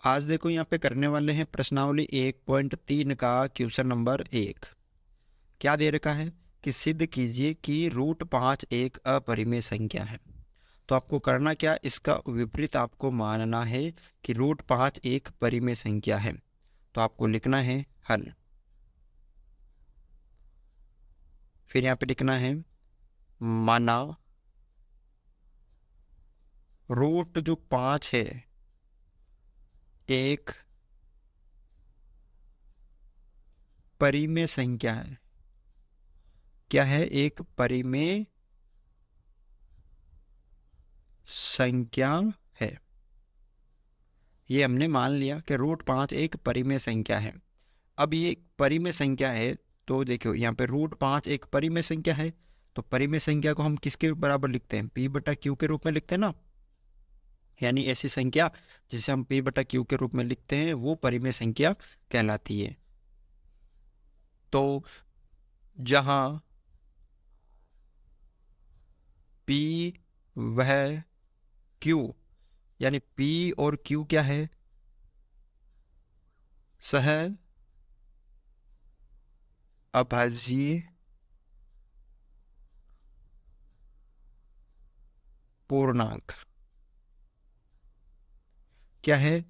आज देखो यहाँ पे करने वाले हैं प्रश्नावली 1.3 का क्वेश्चन नंबर 1। क्या दे रखा है कि सिद्ध कीजिए कि रूट 5 एक अपरिमेय संख्या है। तो आपको करना क्या, इसका विपरीत आपको मानना है कि रूट 5 एक परिमेय संख्या है। तो आपको लिखना है हल, फिर यहाँ पे लिखना है माना रूट जो 5 है एक परिमेय संख्या है। क्या है? एक परिमेय संख्या है। ये हमने मान लिया कि रूट 5 एक परिमेय संख्या है। अब ये एक परिमेय संख्या है, तो देखो यहाँ पे रूट 5 एक परिमेय संख्या है। तो परिमेय संख्या को हम किसके बराबर लिखते हैं? पी बटा क्यू के रूप में लिखते हैं ना। यानी ऐसी संख्या जिसे हम पी बटा क्यू के रूप में लिखते हैं वो परिमेय संख्या कहलाती है। तो जहां पी वह क्यू, यानी पी और क्यू क्या है? सह अभाज्य पूर्णांक। क्या है?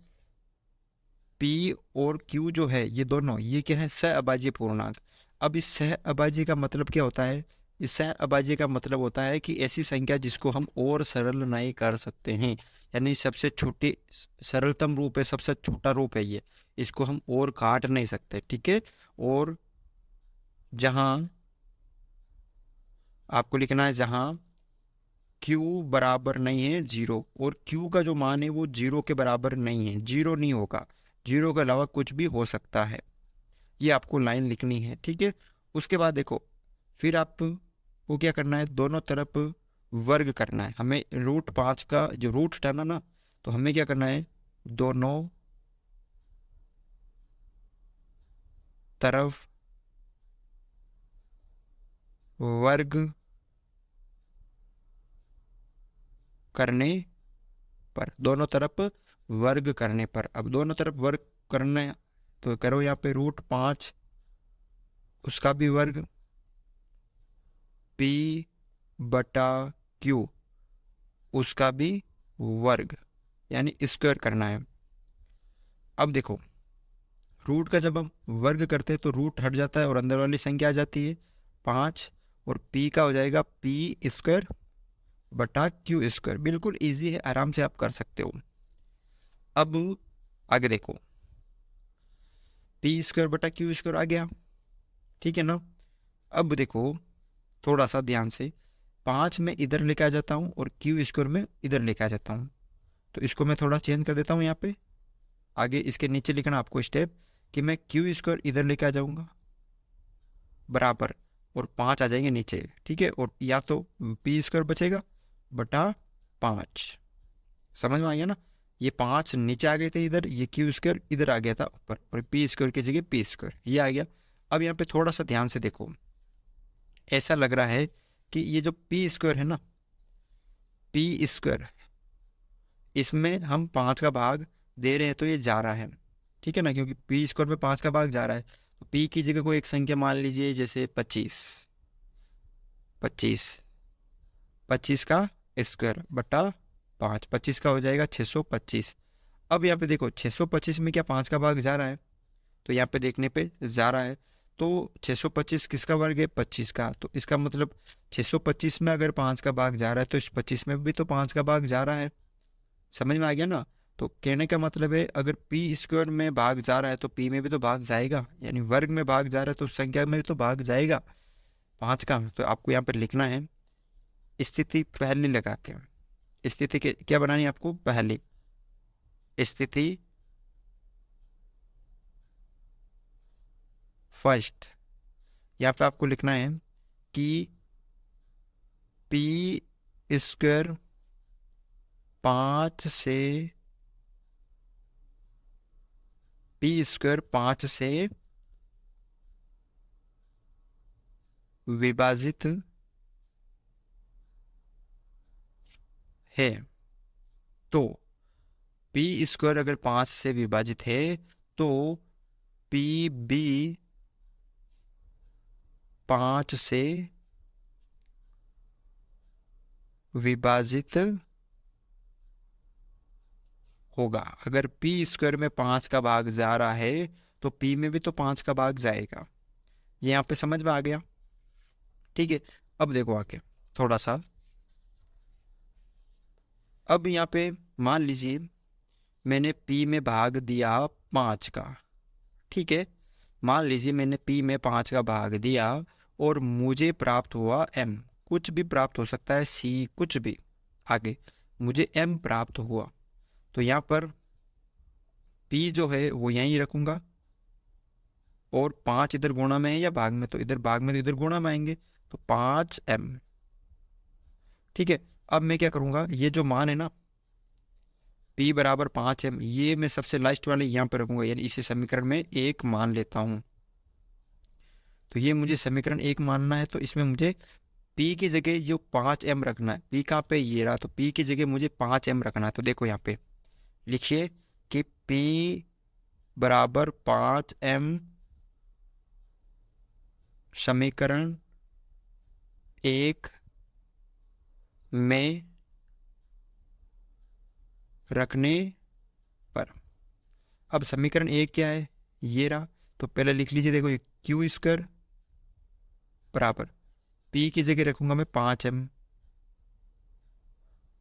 पी और क्यू जो है ये दोनों, ये क्या है? सह अभाज्य पूर्णांक। अब इस सह अभाज्य का मतलब क्या होता है? इस सह अभाज्य का मतलब होता है कि ऐसी संख्या जिसको हम और सरल नहीं कर सकते हैं, यानी सबसे छोटी सरलतम रूप है, सबसे छोटा रूप है ये, इसको हम और काट नहीं सकते। ठीक है। और जहां आपको लिखना है जहां Q बराबर नहीं है जीरो, और Q का जो मान है वो जीरो के बराबर नहीं है, जीरो नहीं होगा, जीरो के अलावा कुछ भी हो सकता है। ये आपको लाइन लिखनी है। ठीक है। उसके बाद देखो, फिर आपको क्या करना है? दोनों तरफ वर्ग करना है हमें। रूट 5 का जो रूट हटाना ना, तो हमें क्या करना है? दोनों तरफ वर्ग करने पर, दोनों तरफ वर्ग करने पर, अब दोनों तरफ वर्ग करना है तो करो यहाँ पे रूट 5 उसका भी वर्ग, पी बटा क्यू उसका भी वर्ग, यानी स्क्वायर करना है। अब देखो, रूट का जब हम वर्ग करते हैं तो रूट हट जाता है और अंदर वाली संख्या आ जाती है 5, और पी का हो जाएगा पी स्क्वायर बटा क्यू स्क्वायर। बिल्कुल इजी है, आराम से आप कर सकते हो। अब आगे देखो, पी स्क्वायर बटा क्यू स्क्वायर आ गया, ठीक है ना। अब देखो थोड़ा सा ध्यान से, 5 में इधर लेके आ जाता हूँ और क्यू स्क्वायर में इधर लेके आ जाता हूँ। तो इसको मैं थोड़ा चेंज कर देता हूँ यहाँ पे। आगे इसके नीचे लिखना आपको स्टेप कि मैं क्यू स्क्वायर इधर लेके आ जाऊँगा बराबर, और 5 आ जाएंगे नीचे। ठीक है। और या तो पी स्क्वायर बचेगा बटा 5। समझ में आ गया ना। ये 5 नीचे आ गए थे इधर, ये क्यू स्क्वायर इधर आ गया था ऊपर, और पी स्क्वायर की जगह पी स्क्वायर ये आ गया। अब यहाँ पे थोड़ा सा ध्यान से देखो, ऐसा लग रहा है कि ये जो पी स्क्वायर है ना, पी स्क्वायर, इसमें हम 5 का भाग दे रहे हैं तो ये जा रहा है। ठीक है ना, क्योंकि पी स्क्वायर में 5 का भाग जा रहा है। तो पी की जगह कोई एक संख्या मान लीजिए, जैसे 25, 25, 25 का स्क्वायर बटा 5, 25 का हो जाएगा 625। अब यहाँ पे देखो 625 में क्या 5 का भाग जा रहा है? तो यहाँ पे देखने पे जा रहा है। तो 625 किसका वर्ग है? 25 का। तो इसका मतलब 625 में अगर 5 का भाग जा रहा है तो इस 25 में भी तो 5 का भाग जा रहा है। समझ में आ गया ना। तो कहने का मतलब है, अगर पी स्क्वायर में भाग जा रहा है तो पी में भी तो भाग जाएगा, यानी वर्ग में भाग जा रहा है तो उस संख्या में भी तो भाग जाएगा 5 का। तो आपको यहाँ पर लिखना है स्थिति पहली लगा के, स्थिति के क्या बनानी है आपको? पहली स्थिति फर्स्ट। यहाँ पे आपको लिखना है कि पी स्क्वायर 5 से, पी स्क्वायर 5 से विभाजित है। तो पी स्क्वायर अगर 5 से विभाजित है तो पी भी 5 से विभाजित होगा। अगर पी स्क्वायर में 5 का भाग जा रहा है तो पी में भी तो 5 का भाग जाएगा। ये यहाँ पे समझ में आ गया? ठीक है, अब देखो आगे थोड़ा सा। अब यहाँ पे मान लीजिए मैंने P में भाग दिया 5 का। ठीक है, मान लीजिए मैंने P में 5 का भाग दिया और मुझे प्राप्त हुआ M। कुछ भी प्राप्त हो सकता है, C कुछ भी। आगे मुझे M प्राप्त हुआ तो यहाँ पर P जो है वो यहीं रखूँगा और 5 इधर गुणा में है या भाग में, तो इधर भाग में तो इधर गुणा में आएंगे तो 5M। ठीक है, अब मैं क्या करूँगा, ये जो मान है ना P बराबर 5M, ये मैं सबसे लास्ट वाले यहाँ पे रखूँगा, यानी इसे समीकरण में 1 मान लेता हूँ। तो ये मुझे समीकरण 1 मानना है तो इसमें मुझे P की जगह जो 5M रखना है। P कहाँ पे, ये रहा, तो P की जगह मुझे 5M रखना है। तो देखो यहाँ पे लिखिए कि P बराबर 5M समीकरण 1 में रखने पर। अब समीकरण 1 क्या है, ये रहा, तो पहले लिख लीजिए। देखो ये क्यू स्क्वायर बराबर P की जगह रखूंगा मैं 5M,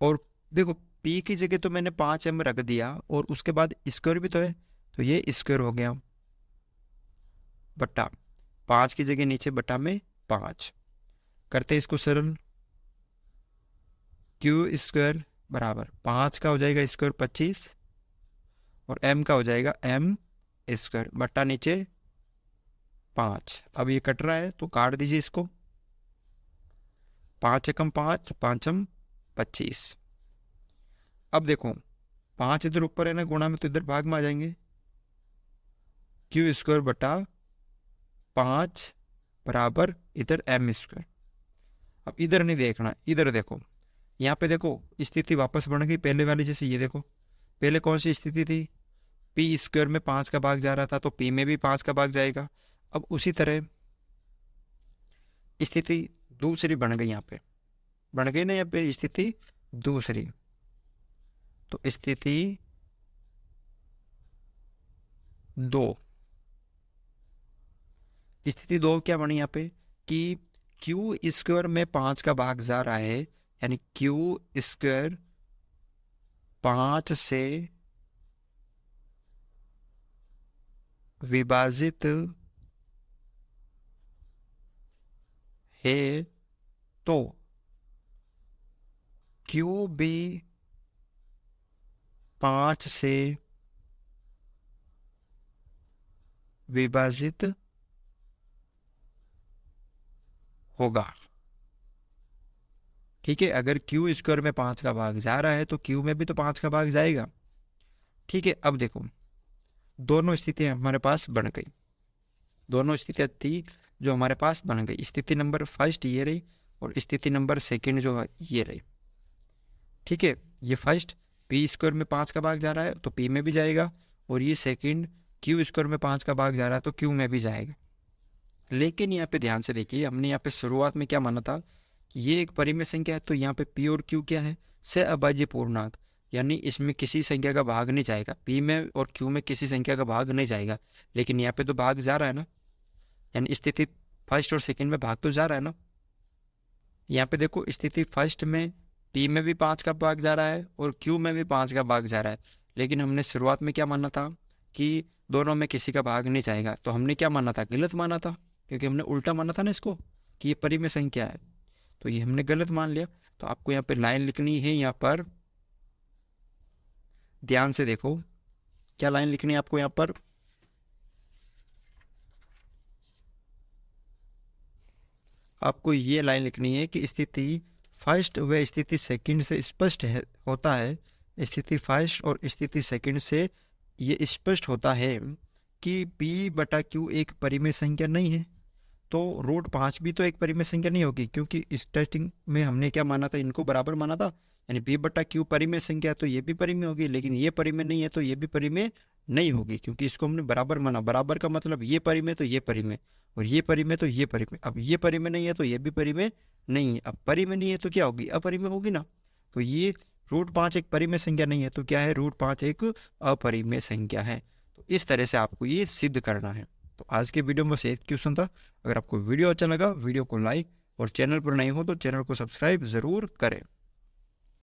और देखो P की जगह तो मैंने 5M रख दिया और उसके बाद स्क्वायर भी तो है, तो ये स्क्वायर हो गया बट्टा 5 की जगह नीचे बट्टा में 5। करते इसको सरल, क्यू स्क्वायर बराबर 5 का हो जाएगा स्क्वायर 25 और M का हो जाएगा M स्क्वायर बट्टा नीचे 5। अब ये कट रहा है तो काट दीजिए इसको। 5 एकम 5, 5M 25। अब देखो 5 इधर ऊपर है ना गुणा में, तो इधर भाग में आ जाएंगे। क्यू स्क्वायर बटा 5 बराबर इधर M स्क्वायर। अब इधर नहीं देखना, इधर देखो, यहाँ पे देखो स्थिति वापस बन गई पहले वाली जैसे। ये देखो पहले कौन सी स्थिति थी, P स्क्वायर में 5 का भाग जा रहा था तो P में भी 5 का भाग जाएगा। अब उसी तरह स्थिति दूसरी बन गई, यहाँ पे बन गई ना, यहाँ पे स्थिति दूसरी। तो स्थिति 2, स्थिति 2 क्या बनी यहाँ पे कि क्यू स्क्वायर में 5 का भाग जा रहा है, यानी क्यू स्क्वायर 5 से विभाजित है तो क्यू भी 5 से विभाजित होगा। ठीक है, अगर क्यू स्क्वायर में 5 का भाग जा रहा है तो क्यू में भी तो 5 का भाग जाएगा। ठीक है, अब देखो दोनों स्थितियां हमारे पास बन गई, दोनों स्थितियां थी जो हमारे पास बन गई। स्थिति नंबर फर्स्ट ये रही और स्थिति नंबर सेकंड जो है ये रही। ठीक है, ये फर्स्ट P स्क्वायर में 5 का भाग जा रहा है तो P में भी जाएगा, और ये सेकंड क्यू स्क्वायर में 5 का भाग जा रहा है तो क्यू में भी जाएगा। लेकिन यहाँ पे ध्यान से देखिए, हमने यहाँ पे शुरुआत में क्या माना था कि ये एक परिमेय संख्या है, तो यहाँ पे P और Q क्या है, सहअभाज्य पूर्णांक, यानी इसमें किसी संख्या का भाग नहीं जाएगा। P में और Q में किसी संख्या का भाग नहीं जाएगा, लेकिन यहाँ पे तो भाग जा रहा है ना, यानी स्थिति फर्स्ट और सेकंड में भाग तो जा रहा है ना। यहाँ पे देखो स्थिति फर्स्ट में P में भी 5 का भाग जा रहा है और Q में भी 5 का भाग जा रहा है, लेकिन हमने शुरुआत में क्या माना था कि दोनों में किसी का भाग नहीं जाएगा। तो हमने क्या माना था, गलत माना था, क्योंकि हमने उल्टा माना था ना इसको कि ये परिमेय संख्या है, तो ये हमने गलत मान लिया। तो आपको यहाँ पे लाइन लिखनी है, यहाँ पर ध्यान से देखो क्या लाइन लिखनी है आपको। यहाँ पर आपको ये लाइन लिखनी है कि स्थिति फर्स्ट व स्थिति सेकंड से स्पष्ट है होता है, स्थिति फर्स्ट और स्थिति सेकंड से ये स्पष्ट होता है कि P बटा Q एक परिमेय संख्या नहीं है। तो रूट 5 भी तो एक परिमेय संख्या नहीं होगी, क्योंकि स्टार्टिंग में हमने क्या माना था, इनको बराबर माना था, यानी p बटा q परिमेय संख्या है तो ये भी परिमेय होगी, लेकिन ये परिमेय नहीं है तो ये भी परिमेय नहीं होगी, क्योंकि इसको हमने बराबर माना। बराबर का मतलब ये परिमेय तो ये परिमेय, और ये परिमेय तो ये परिमेय। अब ये परिमेय नहीं है तो ये भी परिमेय नहीं है। अब परिमेय नहीं है तो क्या होगी, अपरिमेय होगी ना। तो ये √5 एक परिमेय संख्या नहीं है तो क्या है, √5 एक अपरिमेय संख्या है। तो इस तरह से आपको ये सिद्ध करना है। तो आज के वीडियो में बस एक क्वेश्चन था। अगर आपको वीडियो अच्छा लगा, वीडियो को लाइक, और चैनल पर नए हो तो चैनल को सब्सक्राइब ज़रूर करें।